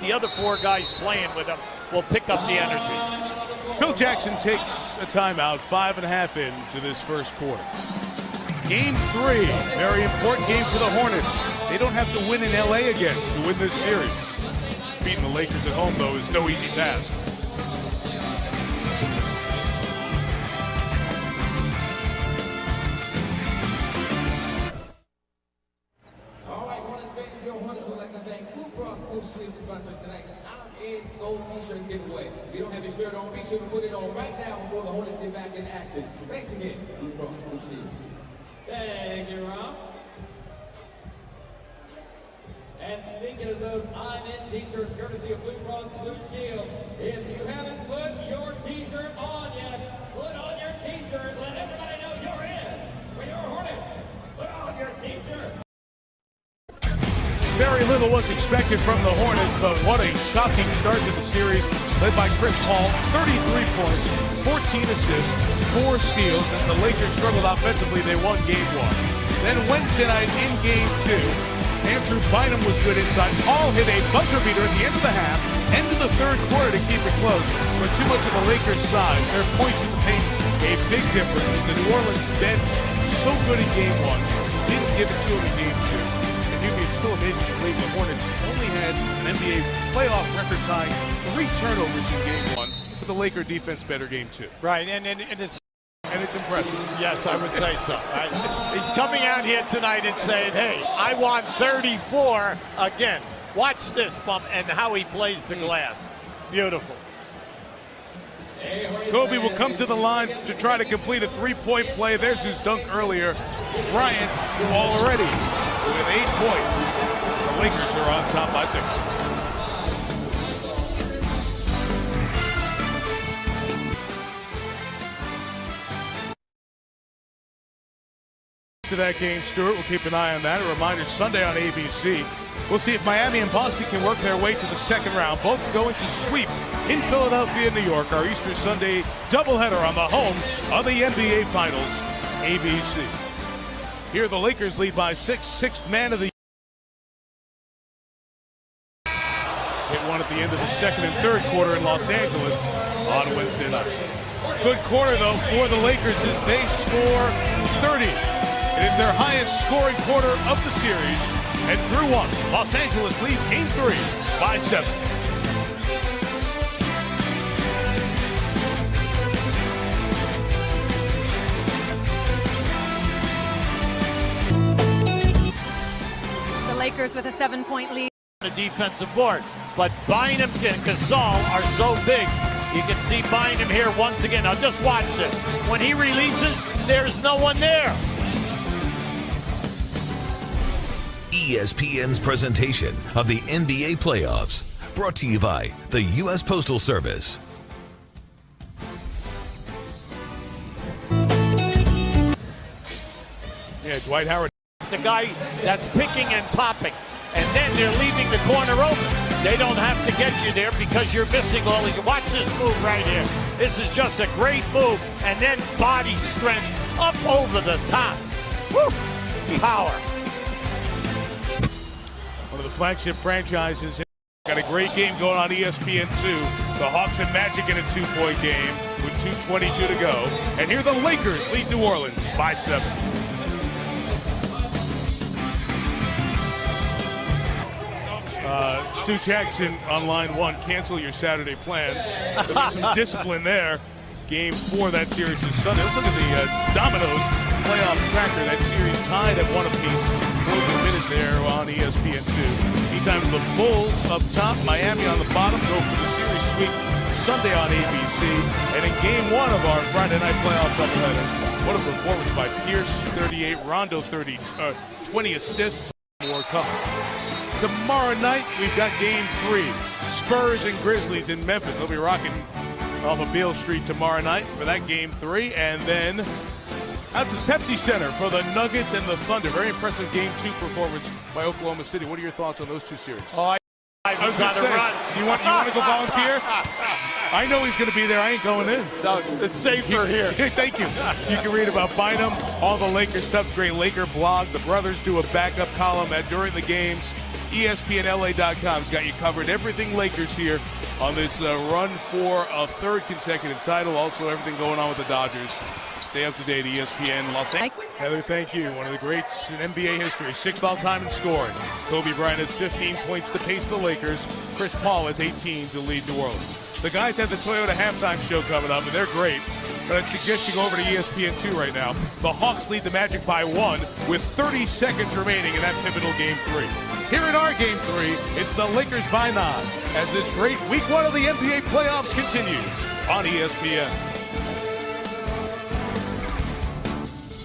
The other four guys playing with him will pick up the energy. Phil Jackson takes a timeout, 5.5 into this first quarter. Game 3, very important game for the Hornets. They don't have to win in LA again to win this series. Beating the Lakers at home, though, is no easy task. All right, Hornets fans, your Hornets would like to thank Blue Cross Blue Shield for sponsoring tonight's out-of-in gold t-shirt giveaway. If you don't have your shirt on, be sure to put it on right now before the Hornets get back in action. Thanks again, Blue Cross Blue Shield. Thank you, Rob. And speaking of those I'm-in t-shirts, courtesy of Blue Cross Blue Shield, if you haven't put your t-shirt on yet, put on your t-shirt. Let everybody know you're in for your Hornets. Put on your t-shirt. Very little was expected from the Hornets, but what a shocking start to the series, led by Chris Paul, 33 points, 14 assists, 4 steals. As the Lakers struggled offensively, they won Game 1. Then Wednesday night in Game 2, Andrew Bynum was good inside. Paul hit a buzzer beater at the end of the half, end of the third quarter to keep it close. But too much of the Lakers' side, their points in the paint, a big difference. The New Orleans bench, so good in Game 1, didn't give it to him in Game 2. It's still amazing to believe the Hornets only had an NBA playoff record-tying 3 turnovers in Game 1, but the Laker defense better Game 2. Right, and it's impressive. Yes, I would say so. He's coming out here tonight and saying, hey, I want 34 again. Watch this bump and how he plays the glass. Beautiful. Kobe will come to the line to try to complete a 3-point play. There's his dunk earlier. Bryant already with 8 points. The Lakers are on top by 6. To that game, Stuart, we'll keep an eye on that. A reminder, Sunday on ABC. We'll see if Miami and Boston can work their way to the second round. Both going to sweep in Philadelphia and New York. Our Easter Sunday doubleheader on the home of the NBA Finals, ABC. Here the Lakers lead by 6, 6th man of the year. Hit one at the end of the second and third quarter in Los Angeles on Wednesday night. Good quarter, though, for the Lakers as they score 30. It is their highest scoring quarter of the series. And through 1, Los Angeles leads Game 3 by 7. The Lakers with a 7-point lead. The defensive board, but Bynum and Gasol are so big. You can see Bynum here once again. Now just watch this. When he releases, there's no one there. ESPN's presentation of the NBA playoffs, brought to you by the U.S. Postal Service. Yeah, Dwight Howard. The guy that's picking and popping, and then they're leaving the corner open. They don't have to get you there because you're missing all of you. Watch this move right here. This is just a great move, and then body strength up over the top. Woo! Power. One of the flagship franchises. Got a great game going on ESPN 2. The Hawks and Magic in a 2-point game with 2:22 to go. And here the Lakers lead New Orleans by 7. Stu Jackson on line 1. Cancel your Saturday plans. There'll be some discipline there. Game 4 that series is Sunday. Let's look at the Domino's playoff tracker. That series tied at 1 apiece. Close a minute there on ESPN 2. Meantime, the Bulls up top, Miami on the bottom, go for the series sweep Sunday on ABC. And in Game 1 of our Friday night playoff doubleheader, what a performance by Pierce, 38, Rondo, 20 assists. More coming. Tomorrow night, we've got Game 3. Spurs and Grizzlies in Memphis. They'll be rocking off of Beale Street tomorrow night for that Game 3. And then out to the Pepsi Center for the Nuggets and the Thunder. Very impressive Game 2 performance by Oklahoma City. What are your thoughts on those two series? Oh, I was on the run. You want to go volunteer? I know he's going to be there. I ain't going in. No, it's safer here. Thank you. You can read about Bynum, all the Lakers stuff. Great Laker blog. The brothers do a backup column during the games. ESPNLA.com's got you covered. Everything Lakers here on this run for a third consecutive title. Also, everything going on with the Dodgers. Stay up to date, ESPN Los Angeles. Heather, thank you. One of the greats in NBA history. 6th all-time in scoring. Kobe Bryant has 15 points to pace the Lakers. Chris Paul has 18 to lead New Orleans. The guys have the Toyota halftime show coming up, and they're great. But I'd suggest you go over to ESPN2 right now. The Hawks lead the Magic by 1 with 30 seconds remaining in that pivotal Game 3. Here in our Game 3, it's the Lakers by 9 as this great Week 1 of the NBA playoffs continues on ESPN.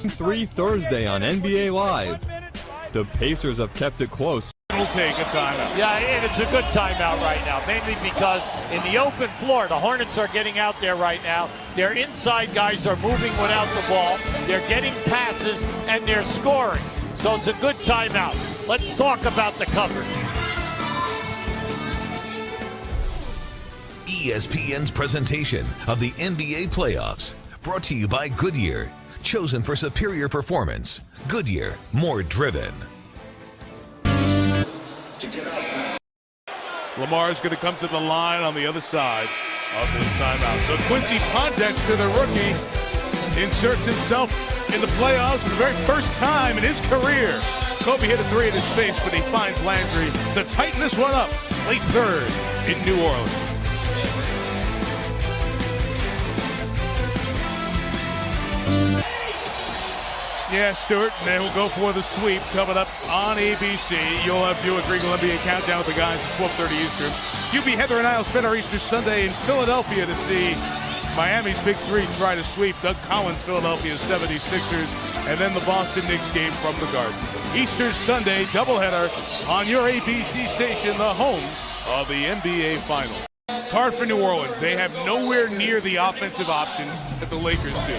3 Thursday on NBA Live. The Pacers have kept it close. We'll take a timeout. Yeah, and it's a good timeout right now, mainly because in the open floor, the Hornets are getting out there right now. Their inside guys are moving without the ball. They're getting passes, and they're scoring. So it's a good timeout. Let's talk about the coverage. ESPN's presentation of the NBA playoffs, brought to you by Goodyear. Chosen for superior performance. Goodyear, more driven. Lamar's going to come to the line on the other side of this timeout. So Quincy Pondexter, the rookie, inserts himself in the playoffs for the very first time in his career. Kobe hit a 3 in his face, but he finds Landry to tighten this one up. Late third in New Orleans. Yeah, Stuart, and then we'll go for the sweep coming up on ABC. You'll have Buick Regal NBA Countdown with the guys at 12:30 Eastern. Hubie, Heather, and I will spend our Easter Sunday in Philadelphia to see Miami's Big Three try to sweep Doug Collins' Philadelphia's 76ers, and then the Boston Knicks game from the Garden. Easter Sunday doubleheader on your ABC station, the home of the NBA Finals. It's hard for New Orleans. They have nowhere near the offensive options that the Lakers do.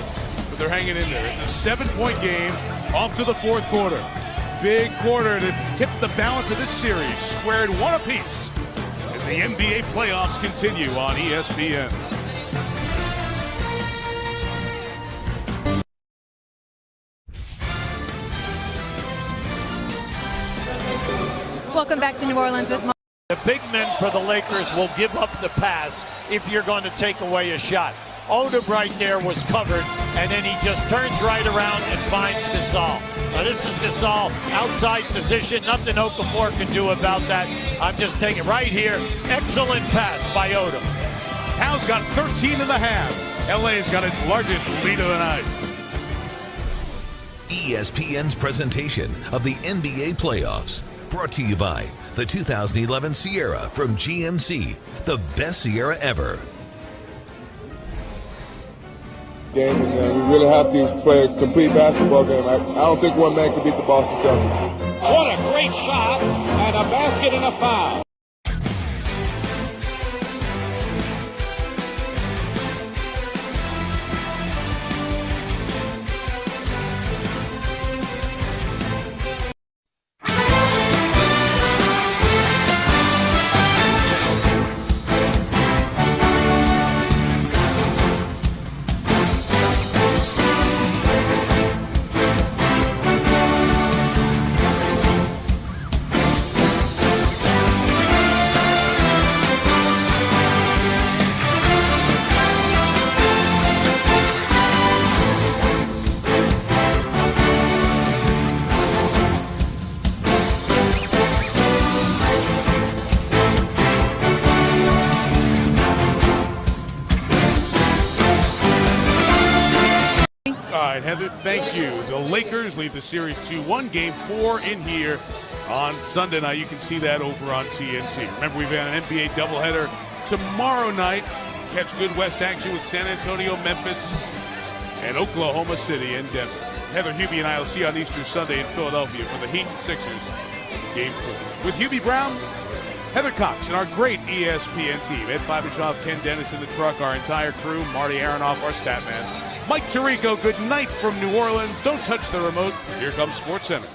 They're hanging in there. It's a 7-point game off to the fourth quarter. Big quarter to tip the balance of this series. Squared 1 apiece as the NBA playoffs continue on ESPN. Welcome back to New Orleans with Mark. The big men for the Lakers will give up the pass if you're going to take away a shot. Odom right there was covered, and then he just turns right around and finds Gasol. Now this is Gasol outside position. Nothing Okafor can do about that. I'm just taking right here. Excellent pass by Odom. Cal's got 13 in the half. LA's got its largest lead of the night. ESPN's presentation of the NBA playoffs, brought to you by the 2011 Sierra from GMC, the best Sierra ever. Game, and we really have to play a complete basketball game. I don't think one man can beat the Boston Celtics. What a great shot, and a basket and a foul. Heather, thank you. The Lakers lead the series 2-1. Game 4 in here on Sunday night. You can see that over on TNT. Remember, we've got an NBA doubleheader tomorrow night. Catch good West action with San Antonio, Memphis, and Oklahoma City and Denver. Heather, Hubie, and I will see you on Easter Sunday in Philadelphia for the Heat and Sixers Game 4. With Hubie Brown, Heather Cox, and our great ESPN team. Ed Fibishoff, Ken Dennis in the truck, our entire crew, Marty Aronoff, our stat man. Mike Tirico, good night from New Orleans. Don't touch the remote. Here comes SportsCenter.